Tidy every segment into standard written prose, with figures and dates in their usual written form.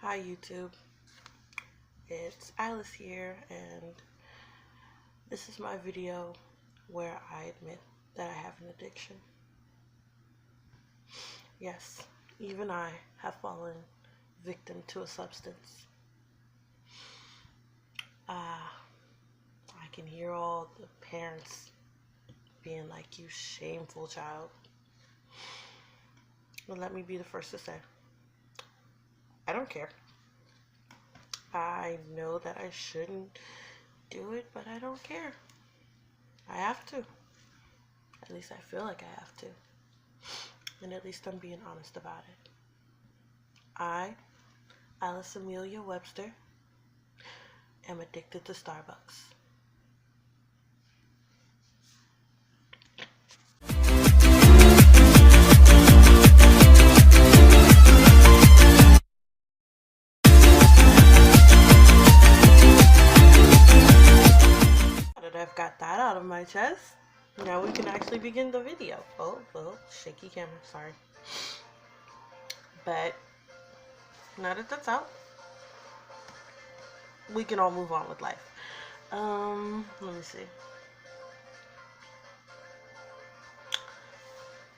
Hi YouTube, it's Alice here, and this is my video where I admit that I have an addiction. Yes, even I have fallen victim to a substance. I can hear all the parents being like, "You shameful child." But let me be the first to say, I don't care. I know that I shouldn't do it, but I don't care. I have to. At least I feel like I have to. And at least I'm being honest about it. I, Alice Amelia Webster, am addicted to Starbucks. Now that I've got that out of my chest, now we can actually begin the video. Oh, shaky camera, sorry. But now that that's out, we can all move on with life. Let me see.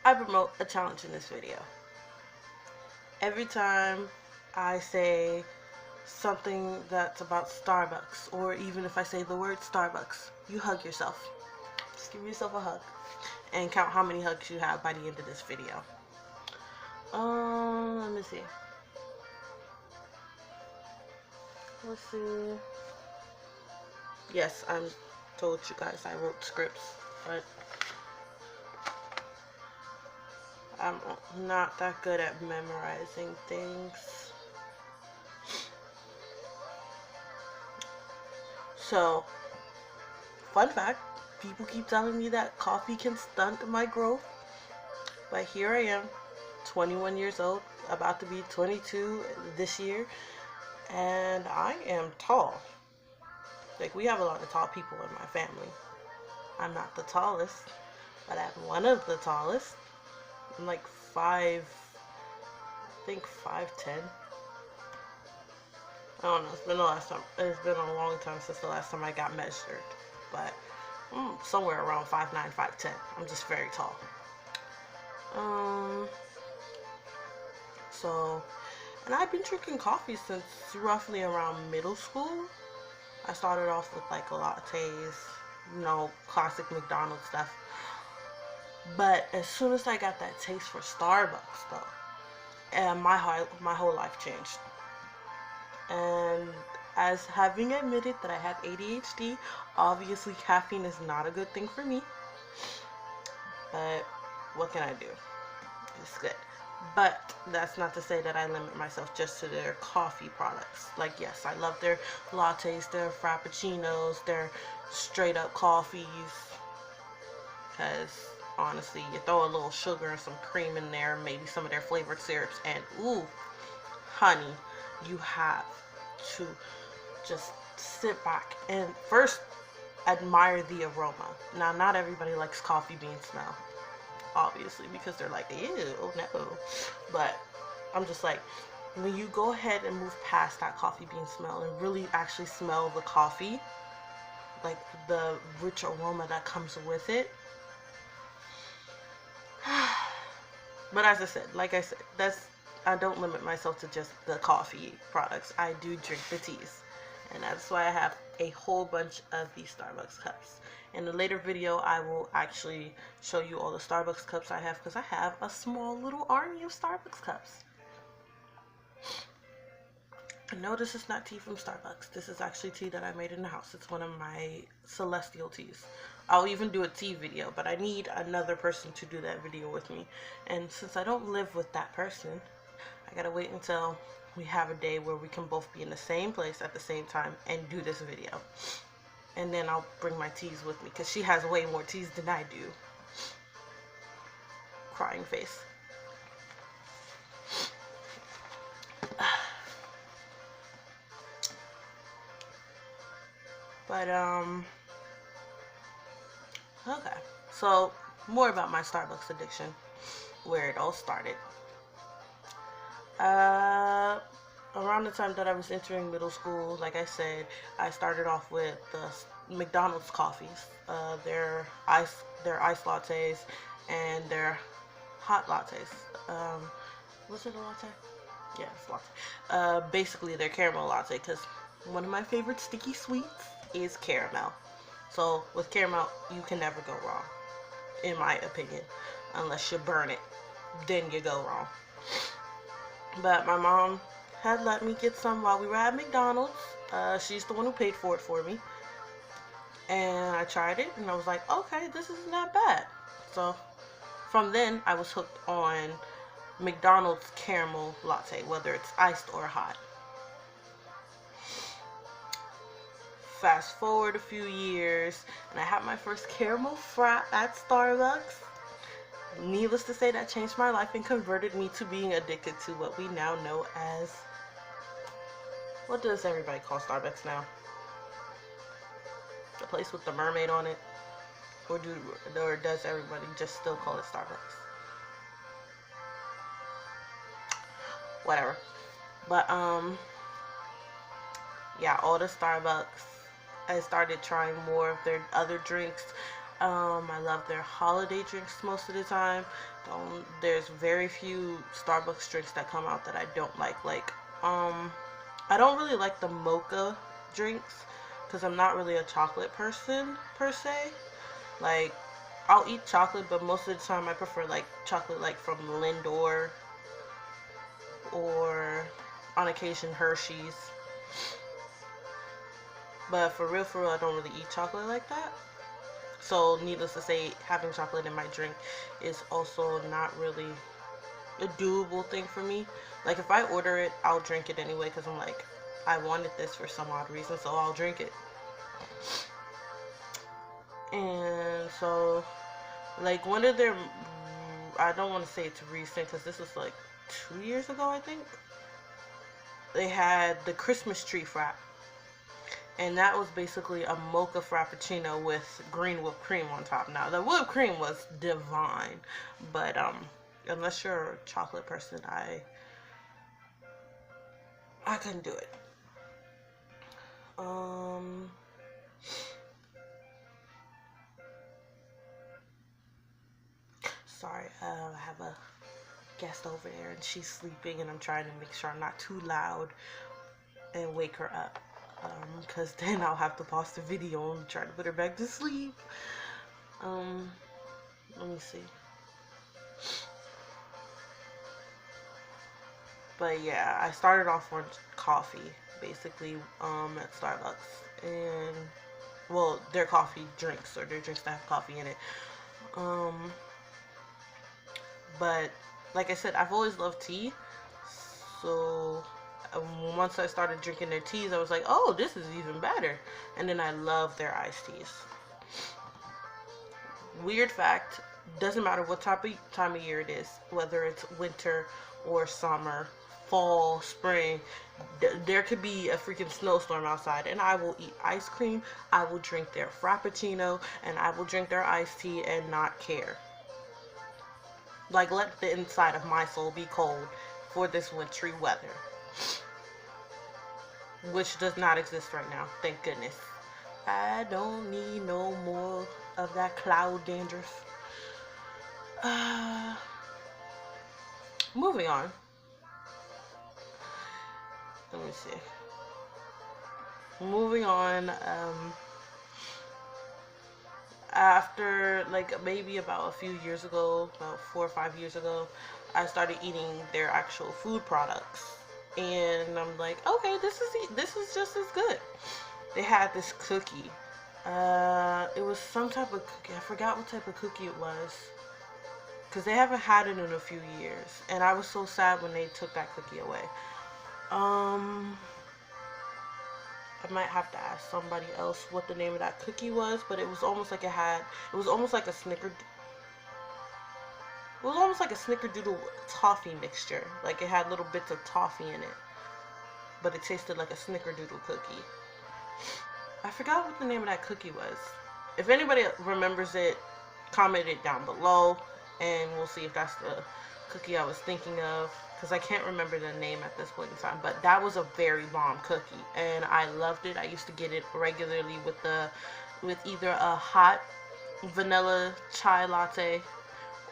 I promote a challenge in this video. Every time I say something that's about Starbucks, or even if I say the word Starbucks, you hug yourself. Just give yourself a hug and count how many hugs you have by the end of this video. Let me see. Let's see. Yes, I told you guys I wrote scripts, but I'm not that good at memorizing things. So, fun fact, people keep telling me that coffee can stunt my growth, but here I am, 21 years old, about to be 22 this year, and I am tall. Like, we have a lot of tall people in my family. I'm not the tallest, but I'm one of the tallest. I'm like 5, I think 5'10". I don't know, it's been a long time since the last time I got measured, but somewhere around 5'9", 5'10". I'm just very tall. And I've been drinking coffee since roughly around middle school. I started off with like lattes, classic McDonald's stuff. But as soon as I got that taste for Starbucks, though, and my whole life changed. And as having admitted that I have ADHD, obviously caffeine is not a good thing for me. But what can I do? It's good. But that's not to say that I limit myself just to their coffee products. Like, yes, I love their lattes, their frappuccinos, their straight up coffees. Because honestly, you throw a little sugar and some cream in there, maybe some of their flavored syrups, and ooh, honey, you have to just sit back and first admire the aroma. Now, not everybody likes coffee bean smell, obviously, because they're like, ew, no. But I'm just like, when you go ahead and move past that coffee bean smell and really actually smell the coffee, like the rich aroma that comes with it. But as I said, I don't limit myself to just the coffee products. I do drink the teas, and that's why I have a whole bunch of these Starbucks cups. In a later video, I will actually show you all the Starbucks cups I have, because I have a small little army of Starbucks cups. No, this is not tea from Starbucks. This is actually tea that I made in the house. It's one of my celestial teas. I'll even do a tea video, but I need another person to do that video with me. And since I don't live with that person, I gotta wait until we have a day where we can both be in the same place at the same time and do this video. And then I'll bring my teas with me, because she has way more teas than I do. Crying face. But, okay. So, more about my Starbucks addiction, where it all started. Around around the time that I was entering middle school, like I said, I started off with the McDonald's coffees, their ice lattes, and their hot lattes. Was it a latte? Yeah, it's a latte. Basically, their caramel latte, because one of my favorite sticky sweets is caramel. So with caramel, you can never go wrong, in my opinion, unless you burn it. Then you go wrong. But my mom had let me get some while we were at McDonald's. She's the one who paid for it for me. And I tried it, and I was like, okay, this isn't that bad. So from then, I was hooked on McDonald's caramel latte, whether it's iced or hot. Fast forward a few years, and I had my first caramel frap at Starbucks. Needless to say, that changed my life and converted me to being addicted to what we now know as... What does everybody call Starbucks now? The place with the mermaid on it? Or does everybody just still call it Starbucks? Whatever. But, yeah, all the Starbucks. I started trying more of their other drinks. I love their holiday drinks most of the time. There's very few Starbucks drinks that come out that I don't like. Like, I don't really like the mocha drinks because I'm not really a chocolate person per se. Like, I'll eat chocolate, but most of the time I prefer like chocolate like from Lindor or on occasion Hershey's. But for real, I don't really eat chocolate like that. So, needless to say, having chocolate in my drink is also not really a doable thing for me. Like, if I order it, I'll drink it anyway because I'm like, I wanted this for some odd reason, so I'll drink it. And so, like, one of their, I don't want to say it's recent because this was like 2 years ago, I think. They had the Christmas tree frap. And that was basically a mocha frappuccino with green whipped cream on top. Now, the whipped cream was divine. But, unless you're a chocolate person, I couldn't do it. Sorry, I have a guest over there and she's sleeping and I'm trying to make sure I'm not too loud and wake her up. Because then I'll have to pause the video and try to put her back to sleep. Let me see. But yeah, I started off on coffee, basically, at Starbucks. And, well, their coffee drinks, or their drinks that have coffee in it. But, like I said, I've always loved tea. So... once I started drinking their teas, I was like, oh, this is even better. And then I love their iced teas. Weird fact, doesn't matter what time of year it is, whether it's winter or summer, fall, spring, there could be a freaking snowstorm outside and I will eat ice cream, I will drink their frappuccino, and I will drink their iced tea and not care. Like, let the inside of my soul be cold for this wintry weather. Which does not exist right now, thank goodness. I don't need no more of that cloud dandruff. Moving on. Let me see. Moving on, after, like, maybe about a few years ago, about 4 or 5 years ago, I started eating their actual food products. And I'm like, okay, this is just as good. They had this cookie. It was some type of cookie. I forgot what type of cookie it was. Because they haven't had it in a few years. And I was so sad when they took that cookie away. I might have to ask somebody else what the name of that cookie was. But it was almost like it was almost like a It was almost like a snickerdoodle toffee mixture. Like, it had little bits of toffee in it. But it tasted like a snickerdoodle cookie. I forgot what the name of that cookie was. If anybody remembers it, comment it down below. And we'll see if that's cookie I was thinking of, because I can't remember the name at this point in time, but that was a very bomb cookie, and I loved it. I used to get it regularly with either a hot vanilla chai latte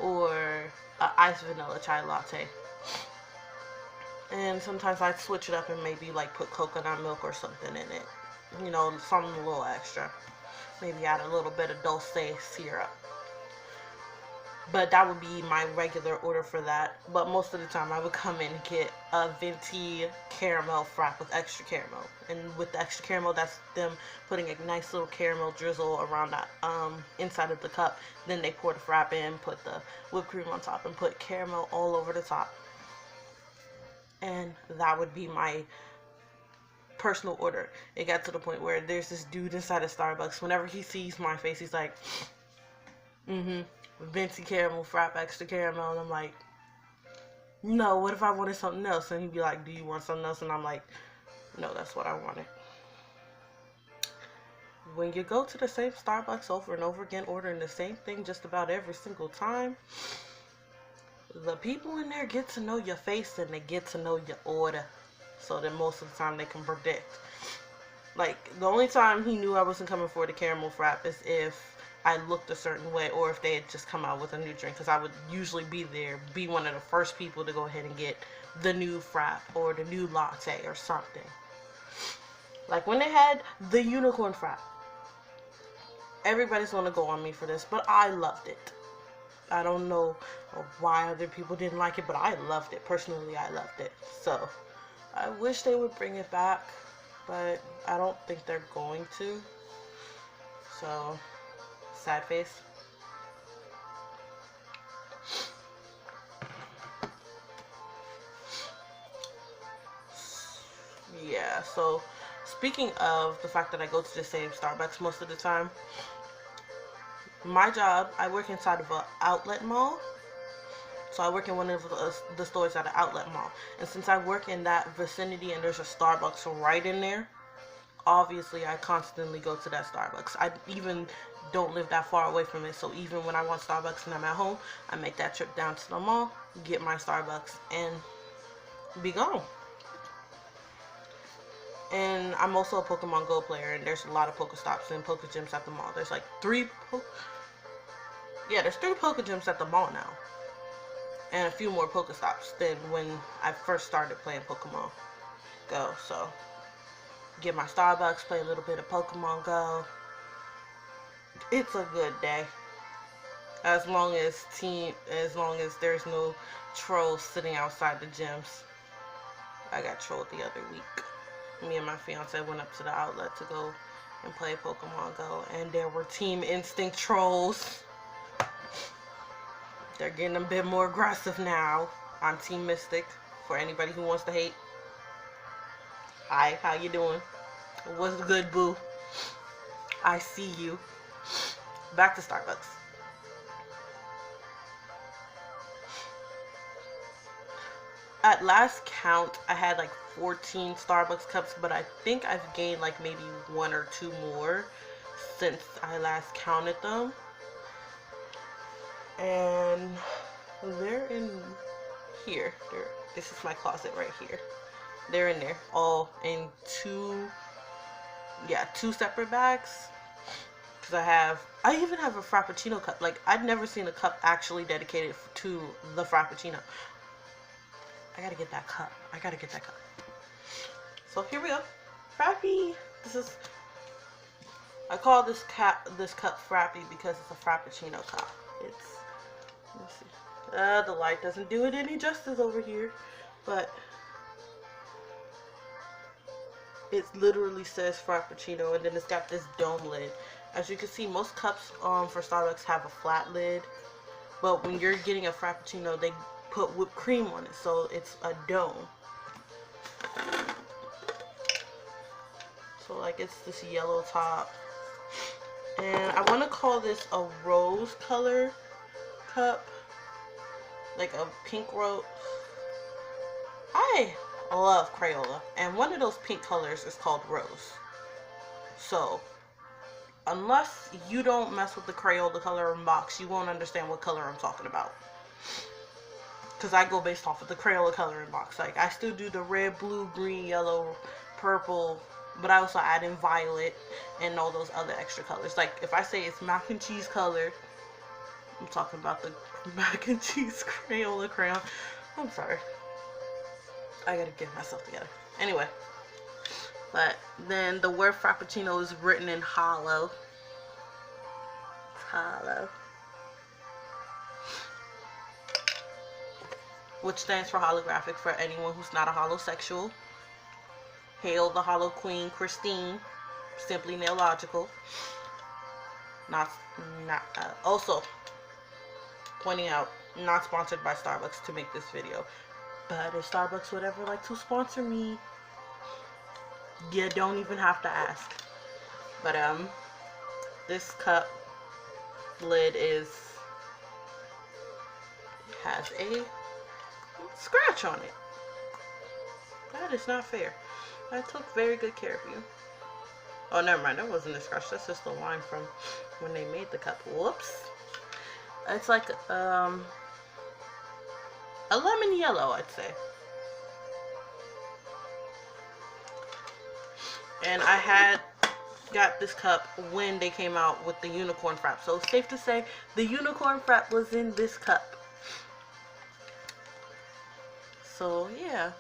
or a iced vanilla chai latte. And sometimes I'd switch it up and maybe like put coconut milk or something in it. You know, something a little extra. Maybe add a little bit of dulce syrup. But that would be my regular order for that. But most of the time I would come in and get a venti caramel frap with extra caramel. And with the extra caramel, that's them putting a nice little caramel drizzle around that inside of the cup. Then they pour the frap in, put the whipped cream on top, and put caramel all over the top. And that would be my personal order. It got to the point where there's this dude inside of Starbucks. Whenever he sees my face, he's like, venti caramel frap, extra caramel. And I'm like, no, what if I wanted something else? And he'd be like, do you want something else? And I'm like, no, that's what I wanted. When you go to the same Starbucks over and over again, ordering the same thing just about every single time, the people in there get to know your face and they get to know your order, so that most of the time they can predict. Like, the only time he knew I wasn't coming for the caramel frap is if I looked a certain way, or if they had just come out with a new drink, because I would usually be one of the first people to go ahead and get the new frap or the new latte or something. Like when they had the unicorn frap, everybody's gonna go on me for this, but I loved it. I don't know why other people didn't like it, but I loved it. Personally, I loved it. So, I wish they would bring it back, but I don't think they're going to. So, sad face. Yeah, so speaking of the fact that I go to the same Starbucks most of the time, my job, I work inside of an outlet mall. So I work in one of the stores at an outlet mall. And since I work in that vicinity and there's a Starbucks right in there, obviously I constantly go to that Starbucks. I even don't live that far away from it. So even when I want Starbucks and I'm at home, I make that trip down to the mall, get my Starbucks, and be gone. And I'm also a Pokemon Go player, and there's a lot of Pokestops and Pokegems at the mall. There's like there's 3 Pokegems at the mall now. And a few more Pokestops than when I first started playing Pokemon Go. So, get my Starbucks, play a little bit of Pokemon Go. It's a good day. As long as there's no trolls sitting outside the gyms. I got trolled the other week. Me and my fiance went up to the outlet to go and play Pokemon Go, and there were Team Instinct trolls. They're getting a bit more aggressive now. I'm Team Mystic, for anybody who wants to hate. Hi, how you doing? What's good, boo? I see you. Back to Starbucks. At last count, I had like 14 Starbucks cups, but I think I've gained like maybe 1 or 2 more since I last counted them. And they're in here. This is my closet right here. They're in there, all in 2 separate bags. Because I even have a Frappuccino cup. Like, I'd never seen a cup actually dedicated to the Frappuccino. I gotta get that cup. So here we go. Frappy. I call this cup Frappy because it's a Frappuccino cup. Let's see. The light doesn't do it any justice over here, but it literally says Frappuccino, and then it's got this dome lid. As you can see, most cups for Starbucks have a flat lid, but when you're getting a Frappuccino, they put whipped cream on it, so it's a dome. So like it's this yellow top, and I want to call this a rose color cup, like a pink rose. I love Crayola, and one of those pink colors is called rose. So unless you don't mess with the Crayola color box, you won't understand what color I'm talking about. because I go based off of the Crayola coloring box. Like, I still do the red, blue, green, yellow, purple, but I also add in violet and all those other extra colors. Like, if I say it's mac and cheese colored, I'm talking about the mac and cheese Crayola crayon. I'm sorry. I gotta get myself together. Anyway. But then the word Frappuccino is written in hollow. It's hollow. Which stands for holographic for anyone who's not a holosexual. Hail the Hollow Queen, Christine. Simply Nailogical. Also, pointing out, not sponsored by Starbucks to make this video. But if Starbucks would ever like to sponsor me, you don't even have to ask. But this cup lid has a scratch on it. That is not fair. I took very good care of you. Oh, never mind. That wasn't a scratch. That's just a line from when they made the cup. Whoops. It's like a lemon yellow, I'd say. And I got this cup when they came out with the unicorn frap. So it's safe to say the unicorn frap was in this cup. So yeah,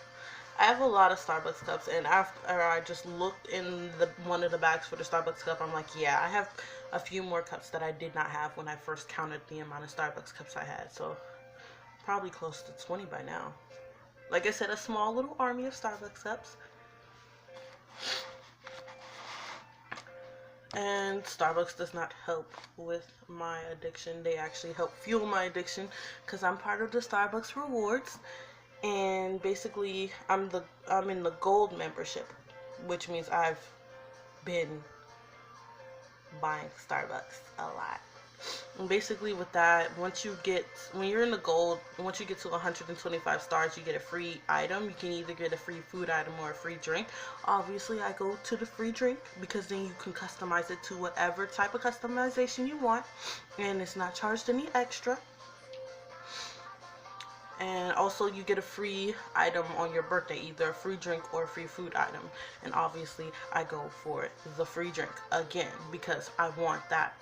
I have a lot of Starbucks cups, and after I just looked in one of the bags for the Starbucks cup, I'm like, yeah, I have a few more cups that I did not have when I first counted the amount of Starbucks cups I had. So probably close to 20 by now. Like I said, a small little army of Starbucks cups. And Starbucks does not help with my addiction. They actually help fuel my addiction because I'm part of the Starbucks rewards. And basically, I'm in the gold membership, which means I've been buying Starbucks a lot. And basically with that, when you're in the gold, once you get to 125 stars, you get a free item. You can either get a free food item or a free drink. Obviously, I go to the free drink because then you can customize it to whatever type of customization you want, and it's not charged any extra. And also you get a free item on your birthday, either a free drink or a free food item. And obviously I go for the free drink again because I want that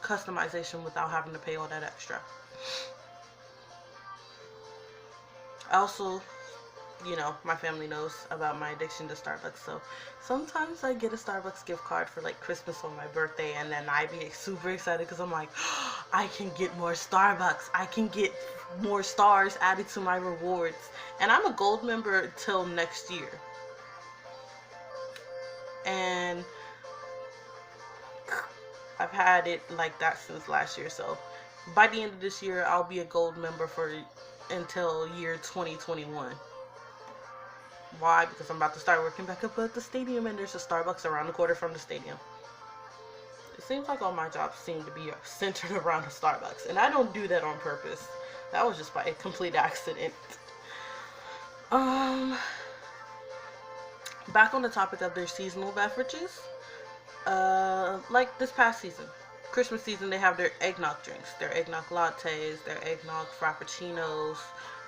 customization without having to pay all that extra. Also, you know, my family knows about my addiction to Starbucks, so sometimes I get a Starbucks gift card for like Christmas or my birthday, and then I be super excited because I'm like, oh, I can get more Starbucks, I can get more stars added to my rewards. And I'm a gold member till next year, and I've had it like that since last year. So by the end of this year, I'll be a gold member until year 2021. Why? Because I'm about to start working back up at the stadium, and there's a Starbucks around the corner from the stadium. It seems like all my jobs seem to be centered around a Starbucks, and I don't do that on purpose. That was just by a complete accident. Back on the topic of their seasonal beverages, like this past season, Christmas season, they have their eggnog drinks, their eggnog lattes, their eggnog frappuccinos,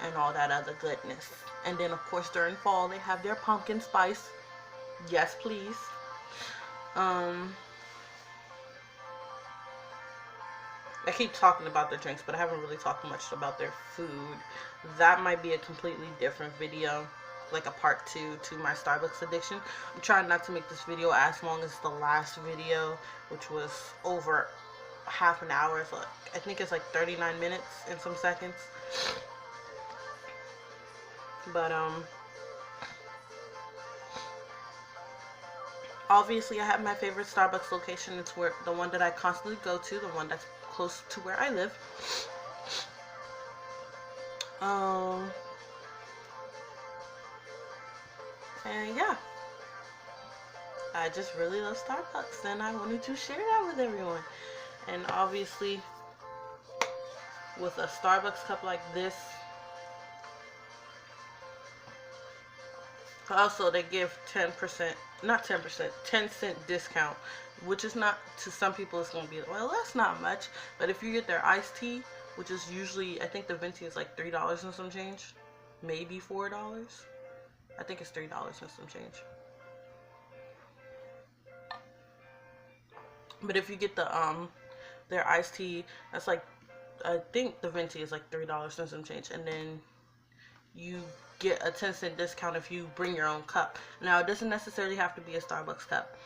and all that other goodness. And then of course during fall they have their pumpkin spice. Yes, please. I keep talking about their drinks, but I haven't really talked much about their food. That might be a completely different video, like a part 2 to my Starbucks addiction. I'm trying not to make this video as long as the last video, which was over half an hour. So I think it's like 39 minutes and some seconds. But obviously I have my favorite Starbucks location. It's the one that I constantly go to, the one that's close to where I live. And yeah, I just really love Starbucks, and I wanted to share that with everyone. And obviously with a Starbucks cup like this, also they give 10%, not 10%, 10-cent discount, which is not, to some people it's going to be, well, that's not much, but if you get their iced tea which is usually, I think the venti is like $3 and some change, maybe $4. I think it's $3 and some change. But if you get the their iced tea, that's like, I think the venti is like $3 and some change, and then you get a 10-cent discount if you bring your own cup. Now, it doesn't necessarily have to be a Starbucks cup.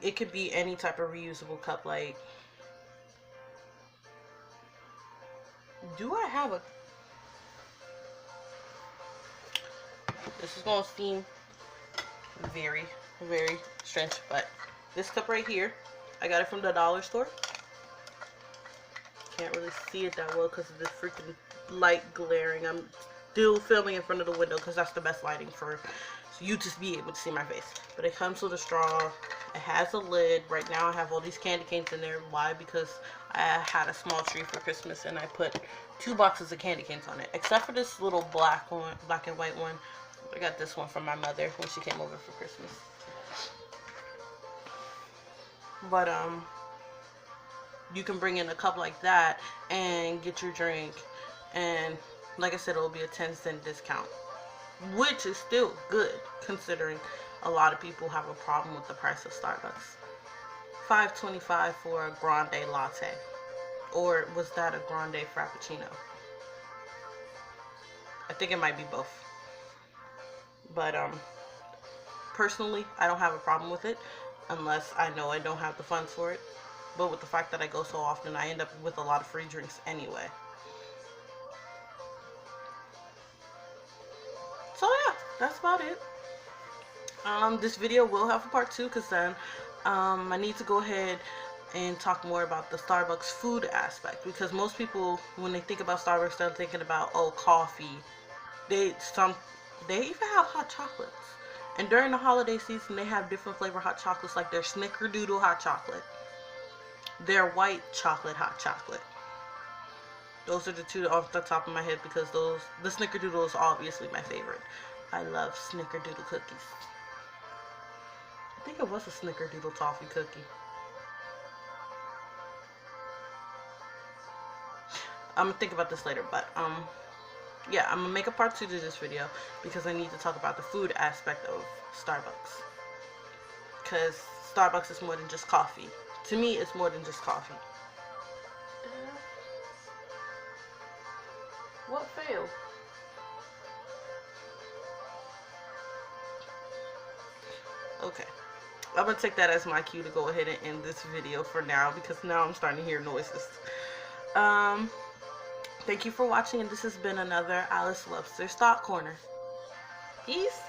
It could be any type of reusable cup. Like, do I have a... This is going to seem very, very strange, but this cup right here, I got it from the dollar store. Can't really see it that well because of this freaking light glaring. I'm still filming in front of the window because that's the best lighting for you to be able to see my face. But it comes with a straw. It has a lid. Right now I have all these candy canes in there. Why? Because I had a small tree for Christmas and I put 2 boxes of candy canes on it. Except for this little black one, black and white one. I got this one from my mother when she came over for Christmas. But you can bring in a cup like that and get your drink, and like I said, it'll be a 10-cent discount, which is still good considering a lot of people have a problem with the price of Starbucks. $5.25 for a grande latte, or was that a grande frappuccino? I think it might be both. But personally, I don't have a problem with it unless I know I don't have the funds for it. But with the fact that I go so often, I end up with a lot of free drinks anyway. So yeah, that's about it. This video will have a part 2 because then I need to go ahead and talk more about the Starbucks food aspect, because most people, when they think about Starbucks, they're thinking about, oh, coffee. They even have hot chocolates. And during the holiday season, they have different flavor hot chocolates, like their Snickerdoodle hot chocolate, their white chocolate hot chocolate. Those are the 2 off the top of my head, because the Snickerdoodle is obviously my favorite. I love Snickerdoodle cookies. I think it was a Snickerdoodle toffee cookie. I'm gonna think about this later, but yeah, I'm gonna make a part 2 to this video because I need to talk about the food aspect of Starbucks. Because Starbucks is more than just coffee. To me, it's more than just coffee. What failed? Okay. I'm gonna take that as my cue to go ahead and end this video for now, because now I'm starting to hear noises. Thank you for watching, and this has been another Alice Webster Stock Corner. Peace.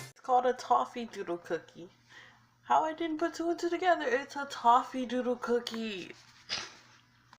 It's called a toffee doodle cookie. How I didn't put 2 and 2 together? It's a toffee doodle cookie.